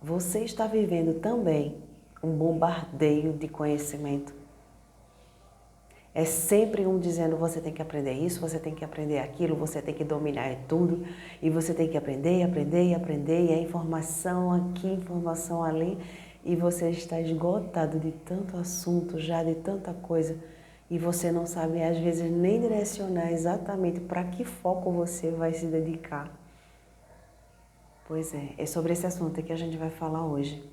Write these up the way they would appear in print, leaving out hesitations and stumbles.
você está vivendo também um bombardeio de conhecimento. É sempre um dizendo, você tem que aprender isso, você tem que aprender aquilo, você tem que dominar tudo, e você tem que aprender, aprender, aprender, e a informação aqui, informação ali, e você está esgotado de tanto assunto, já de tanta coisa, e você não sabe, às vezes, nem direcionar exatamente para que foco você vai se dedicar. Pois é sobre esse assunto que a gente vai falar hoje.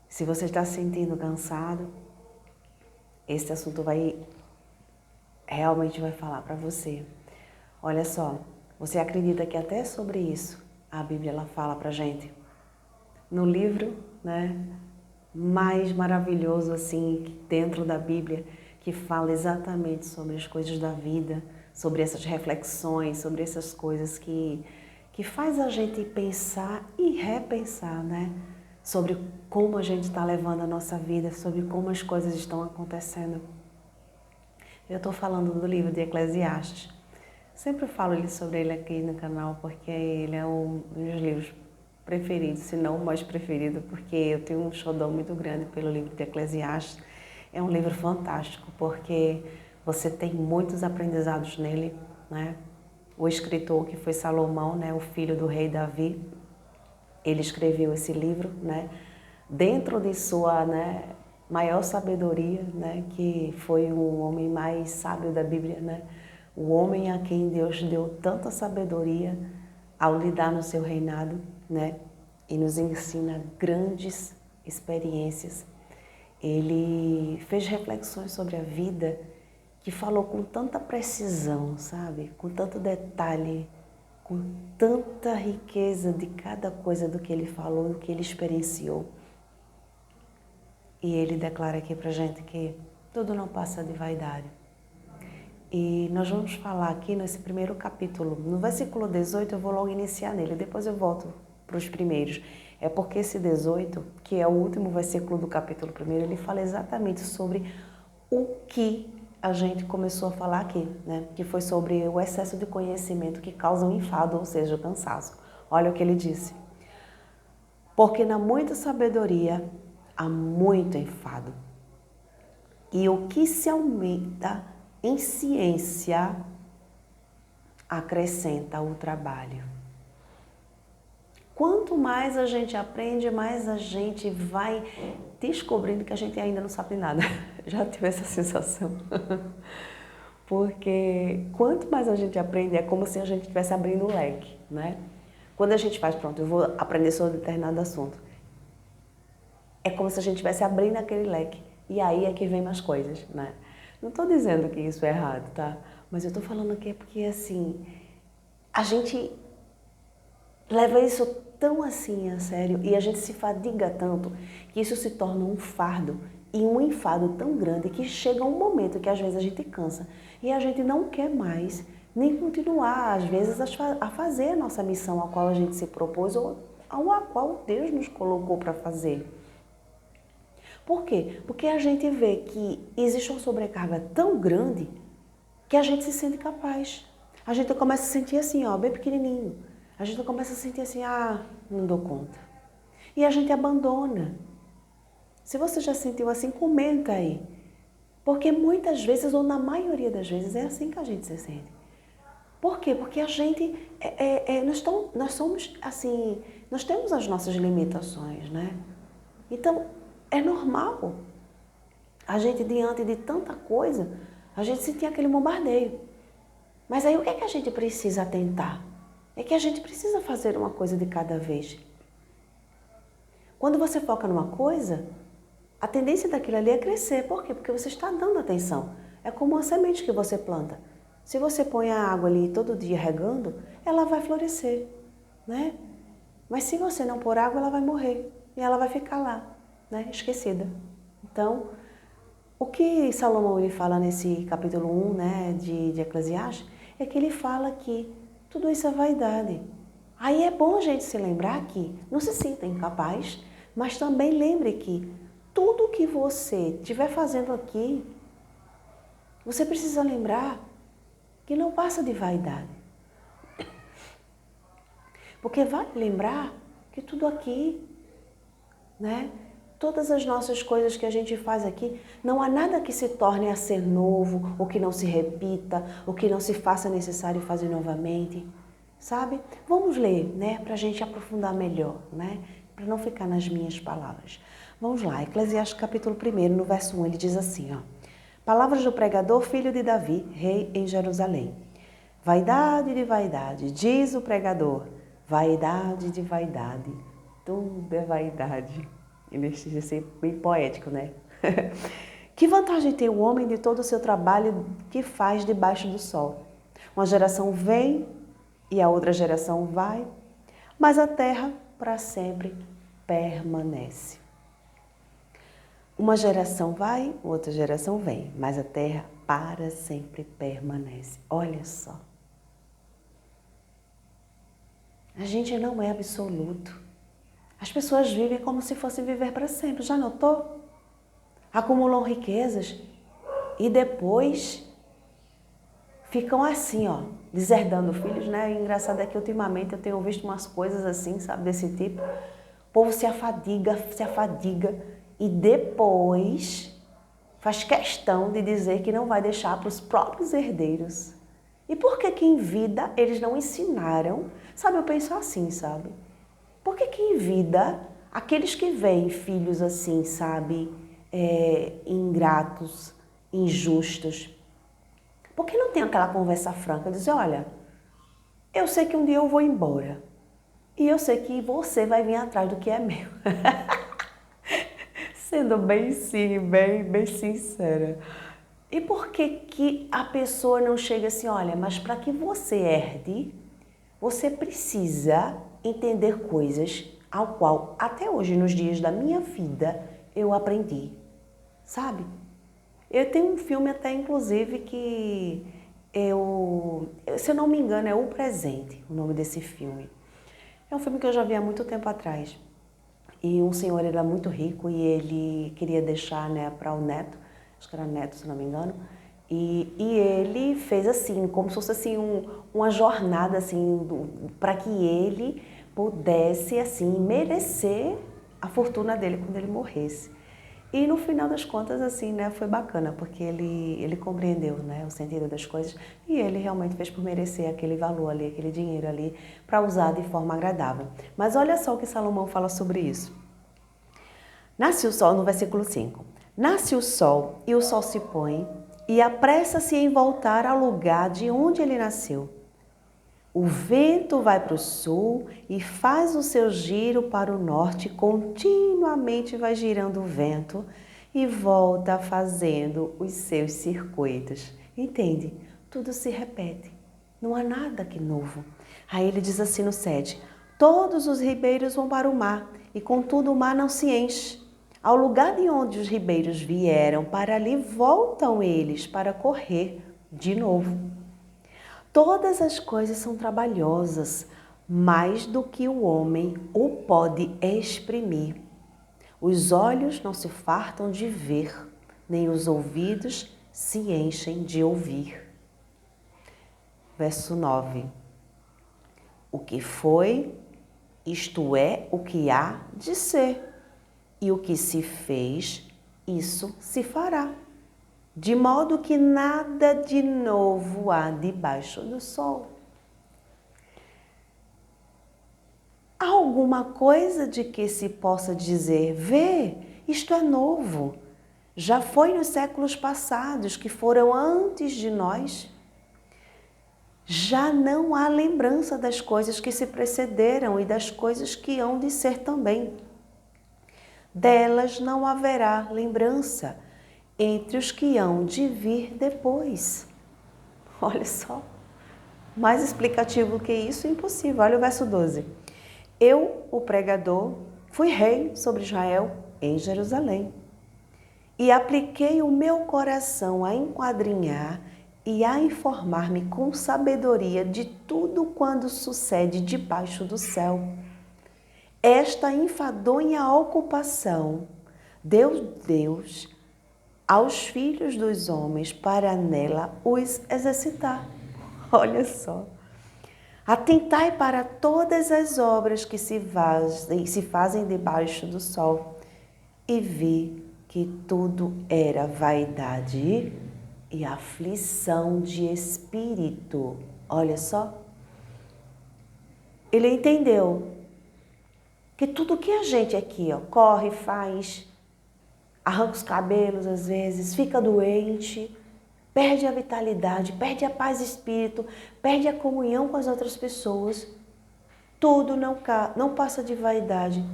Se você está se sentindo cansado, esse assunto realmente vai falar para você. Olha só, você acredita que até sobre isso a Bíblia ela fala pra gente? No livro, né, mais maravilhoso assim dentro da Bíblia, que fala exatamente sobre as coisas da vida, sobre essas reflexões, sobre essas coisas que faz a gente pensar e repensar, né? Sobre como a gente está levando a nossa vida, sobre como as coisas estão acontecendo. Eu estou falando do livro de Eclesiastes. Sempre falo sobre ele aqui no canal porque ele é um dos meus livros preferidos, se não o mais preferido, porque eu tenho um xodó muito grande pelo livro de Eclesiastes. É um livro fantástico porque você tem muitos aprendizados nele, né? O escritor que foi Salomão, né, o filho do rei Davi, ele escreveu esse livro, né, dentro de sua, né, maior sabedoria, né, que foi o homem mais sábio da Bíblia, né, o homem a quem Deus deu tanta sabedoria ao lidar no seu reinado, né, e nos ensina grandes experiências. Ele fez reflexões sobre a vida que falou com tanta precisão, sabe, com tanto detalhe, com tanta riqueza de cada coisa do que ele falou, do que ele experienciou. E ele declara aqui pra gente que tudo não passa de vaidade. E nós vamos falar aqui nesse primeiro capítulo, no versículo 18, eu vou logo iniciar nele, depois eu volto para os primeiros. É porque esse 18, que é o último versículo do capítulo 1, ele fala exatamente sobre o que a gente começou a falar aqui, né? Que foi sobre o excesso de conhecimento que causa um enfado, ou seja, o cansaço. Olha o que ele disse. Porque na muita sabedoria há muito enfado. E o que se aumenta em ciência acrescenta o trabalho. Quanto mais a gente aprende, mais a gente vai descobrindo que a gente ainda não sabe nada. Já tive essa sensação. Porque quanto mais a gente aprende, é como se a gente estivesse abrindo o leque, né? Quando a gente faz, pronto, eu vou aprender sobre determinado assunto. É como se a gente estivesse abrindo aquele leque. E aí é que vem mais coisas, né? Não estou dizendo que isso é errado, tá? Mas eu estou falando aqui porque, assim, a gente leva isso tão assim a sério e a gente se fadiga tanto que isso se torna um fardo e um enfado tão grande que chega um momento que às vezes a gente cansa e a gente não quer mais nem continuar, às vezes, a fazer a nossa missão a qual a gente se propôs ou a qual Deus nos colocou para fazer. Por quê? Porque a gente vê que existe uma sobrecarga tão grande que a gente se sente capaz. A gente começa a sentir assim, ó, bem pequenininho. A gente começa a sentir assim, não dou conta. E a gente abandona. Se você já sentiu assim, comenta aí. Porque muitas vezes, ou na maioria das vezes, é assim que a gente se sente. Por quê? Porque a gente, nós somos assim, nós temos as nossas limitações, né? Então, é normal. A gente, diante de tanta coisa, a gente sentir aquele bombardeio. Mas aí o que é que a gente precisa atentar? É que a gente precisa fazer uma coisa de cada vez. Quando você foca numa coisa, a tendência daquilo ali é crescer. Por quê? Porque você está dando atenção. É como uma semente que você planta. Se você põe a água ali todo dia regando, ela vai florescer, né? Mas se você não pôr água, ela vai morrer. E ela vai ficar lá, né? Esquecida. Então, o que Salomão ele fala nesse capítulo 1, né, de Eclesiastes, é que ele fala que tudo isso é vaidade. Aí é bom a gente se lembrar que não se sinta incapaz, mas também lembre que tudo que você estiver fazendo aqui, você precisa lembrar que não passa de vaidade. Porque vai lembrar que tudo aqui né? Todas as nossas coisas que a gente faz aqui, não há nada que se torne a ser novo, ou que não se repita, ou que não se faça necessário fazer novamente, sabe? Vamos ler, né? Para a gente aprofundar melhor, né? Para não ficar nas minhas palavras. Vamos lá, Eclesiastes capítulo 1, no verso 1, ele diz assim, ó. Palavras do pregador, filho de Davi, rei em Jerusalém. Vaidade de vaidade, diz o pregador, vaidade de vaidade, tudo é vaidade. Ele deixa ser bem poético, né? Que vantagem tem o homem de todo o seu trabalho que faz debaixo do sol? Uma geração vem e a outra geração vai, mas a terra para sempre permanece. Uma geração vai, outra geração vem, mas a terra para sempre permanece. Olha só. A gente não é absoluto. As pessoas vivem como se fossem viver para sempre. Já notou? Acumulam riquezas e depois ficam assim, ó, deserdando filhos, né? E engraçado é que ultimamente eu tenho visto umas coisas assim, sabe, desse tipo. O povo se afadiga e depois faz questão de dizer que não vai deixar para os próprios herdeiros. E por que em vida eles não ensinaram? Sabe, eu penso assim, sabe? Por que em vida, aqueles que veem filhos assim, sabe, ingratos, injustos, por que não tem aquela conversa franca, dizer, olha, eu sei que um dia eu vou embora e eu sei que você vai vir atrás do que é meu. Sendo bem sim, bem sincera. E por que a pessoa não chega assim, olha, mas para que você herde, você precisa entender coisas ao qual até hoje, nos dias da minha vida, eu aprendi, sabe? Eu tenho um filme até, inclusive, que se eu não me engano, é O Presente, o nome desse filme. É um filme que eu já vi há muito tempo atrás. E um senhor era muito rico e ele queria deixar, né, para o neto, acho que era neto, se não me engano, e ele fez assim, como se fosse assim, uma jornada assim, para que ele pudesse assim merecer a fortuna dele quando ele morresse. E no final das contas, assim, né, foi bacana, porque ele compreendeu, né, o sentido das coisas e ele realmente fez por merecer aquele valor ali, aquele dinheiro ali, para usar de forma agradável. Mas olha só o que Salomão fala sobre isso. Nasce o sol, no versículo 5. Nasce o sol e o sol se põe e apressa-se em voltar ao lugar de onde ele nasceu. O vento vai para o sul e faz o seu giro para o norte, continuamente vai girando o vento e volta fazendo os seus circuitos. Entende? Tudo se repete. Não há nada que novo. Aí ele diz assim no 7, todos os ribeiros vão para o mar e contudo o mar não se enche. Ao lugar de onde os ribeiros vieram, para ali voltam eles para correr de novo. Todas as coisas são trabalhosas, mais do que o homem o pode exprimir. Os olhos não se fartam de ver, nem os ouvidos se enchem de ouvir. Verso 9. O que foi, isto é o que há de ser, e o que se fez, isso se fará. De modo que nada de novo há debaixo do sol. Há alguma coisa de que se possa dizer, vê, isto é novo. Já foi nos séculos passados, que foram antes de nós. Já não há lembrança das coisas que se precederam e das coisas que hão de ser também. Delas não haverá lembrança entre os que hão de vir depois. Olha só, mais explicativo que isso, impossível. Olha o verso 12. Eu, o pregador, fui rei sobre Israel em Jerusalém e apliquei o meu coração a enquadrinhar e a informar-me com sabedoria de tudo quanto sucede debaixo do céu. Esta enfadonha ocupação deu Deus aos filhos dos homens para nela os exercitar. Olha só. Atentai para todas as obras que se fazem debaixo do sol, e vi que tudo era vaidade e aflição de espírito. Olha só. Ele entendeu que tudo que a gente aqui, corre, faz, arranca os cabelos às vezes, fica doente, perde a vitalidade, perde a paz de espírito, perde a comunhão com as outras pessoas, tudo não passa de vaidade.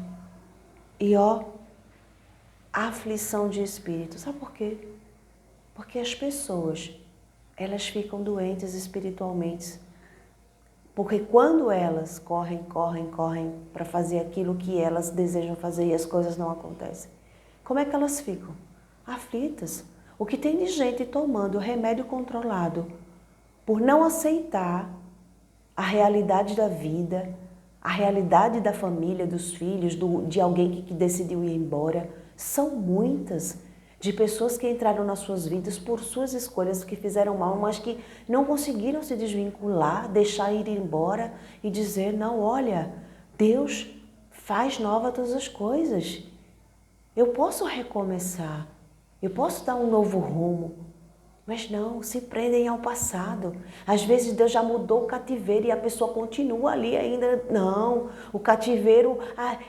E aflição de espírito. Sabe por quê? Porque as pessoas, elas ficam doentes espiritualmente. Porque quando elas correm para fazer aquilo que elas desejam fazer e as coisas não acontecem, como é que elas ficam? Aflitas. O que tem de gente tomando remédio controlado por não aceitar a realidade da vida, a realidade da família, dos filhos, de alguém que decidiu ir embora, são muitas. De pessoas que entraram nas suas vidas por suas escolhas, que fizeram mal, mas que não conseguiram se desvincular, deixar ir embora e dizer, não, olha, Deus faz nova todas as coisas. Eu posso recomeçar, eu posso dar um novo rumo, mas não, se prendem ao passado. Às vezes Deus já mudou o cativeiro e a pessoa continua ali ainda. Não, o cativeiro,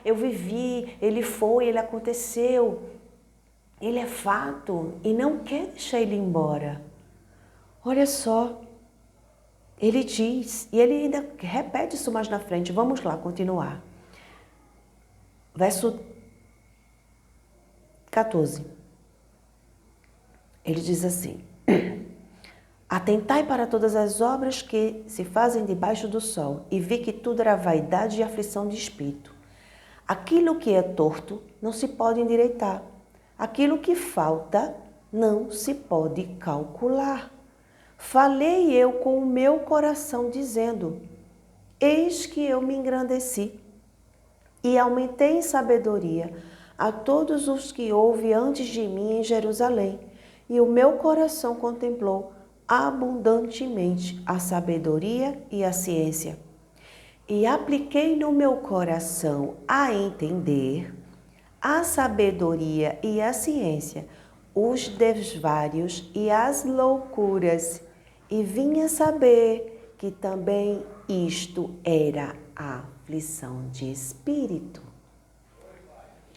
eu vivi, ele foi, ele aconteceu. Ele é fato e não quer deixar ele embora. Olha só, ele diz, e ele ainda repete isso mais na frente. Vamos lá, continuar. Verso 14. Ele diz assim: atentai para todas as obras que se fazem debaixo do sol, e vi que tudo era vaidade e aflição de espírito. Aquilo que é torto não se pode endireitar. Aquilo que falta não se pode calcular. Falei eu com o meu coração, dizendo: eis que eu me engrandeci e aumentei em sabedoria a todos os que houve antes de mim em Jerusalém, e o meu coração contemplou abundantemente a sabedoria e a ciência. E apliquei no meu coração a entender a sabedoria e a ciência, os desvários e as loucuras, e vim a saber que também isto era a aflição de espírito.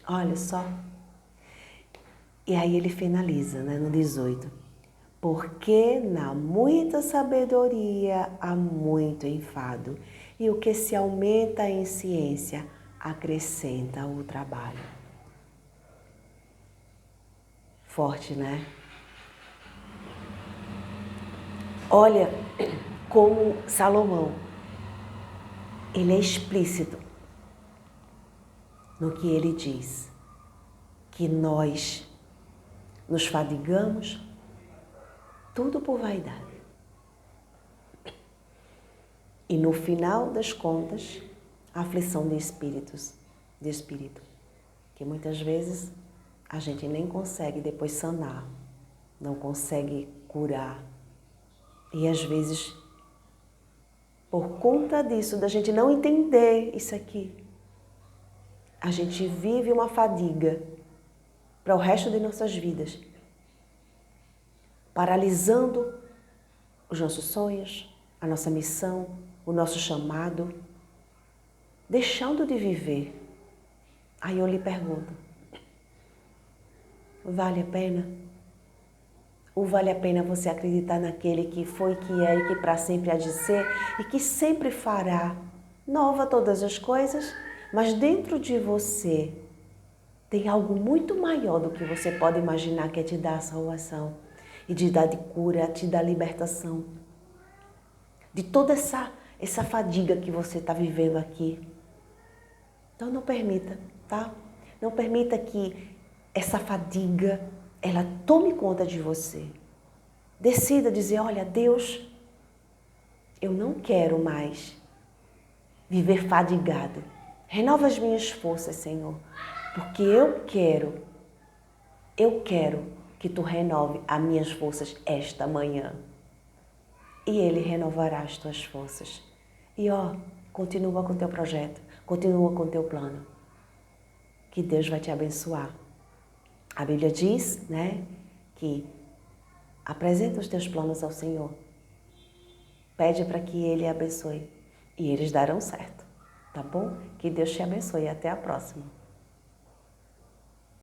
Olha só. E aí ele finaliza, no 18. Porque na muita sabedoria há muito enfado, e o que se aumenta em ciência acrescenta o trabalho. Forte, né? Olha como Salomão, ele é explícito no que ele diz, que nós nos fadigamos tudo por vaidade. E no final das contas, a aflição de espírito, que muitas vezes a gente nem consegue depois sanar, não consegue curar. E às vezes, por conta disso, da gente não entender isso aqui, a gente vive uma fadiga para o resto de nossas vidas, paralisando os nossos sonhos, a nossa missão, o nosso chamado, deixando de viver. Aí eu lhe pergunto, vale a pena? Ou vale a pena você acreditar naquele que foi, que é e que para sempre há de ser e que sempre fará nova todas as coisas, mas dentro de você tem algo muito maior do que você pode imaginar, que é te dar a salvação e te dar de cura, te dar libertação de toda essa fadiga que você está vivendo aqui. Então não permita, tá? Não permita que essa fadiga, ela tome conta de você. Decida dizer, olha, Deus, eu não quero mais viver fadigado. Renova as minhas forças, Senhor, porque eu quero que Tu renove as minhas forças esta manhã. E Ele renovará as tuas forças. E ó, continua com o teu projeto, continua com o teu plano, que Deus vai te abençoar. A Bíblia diz, né, que apresenta os teus planos ao Senhor, pede para que Ele abençoe e eles darão certo, tá bom? Que Deus te abençoe e até a próxima.